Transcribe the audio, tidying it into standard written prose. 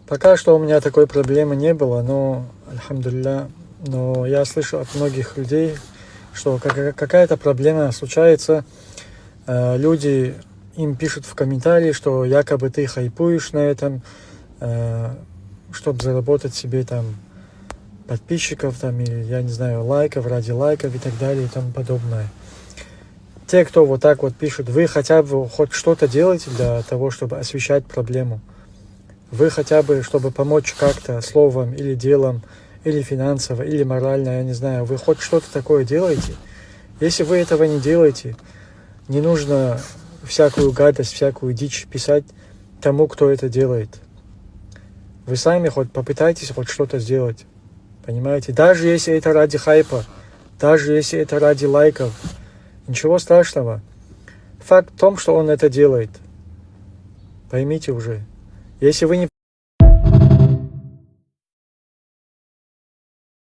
Пока что у меня такой проблемы не было, но, альхамдулилля, но я слышу от многих людей, что какая-то проблема случается, люди им пишут в комментарии, что якобы ты хайпуешь на этом, чтобы заработать себе там подписчиков там, или, я не знаю, лайков, ради лайков и так далее и тому подобное. Те, кто вот так вот пишут, вы хотя бы хоть что-то делаете для того, чтобы освещать проблему. Вы хотя бы, чтобы помочь как-то словом или делом, или финансово, или морально, я не знаю, вы хоть что-то такое делаете. Если вы этого не делаете, не нужно всякую гадость, всякую дичь писать тому, кто это делает. Вы сами хоть попытайтесь хоть что-то сделать. Понимаете? Даже если это ради хайпа, даже если это ради лайков, ничего страшного. Факт в том, что он это делает. Поймите уже. Если вы не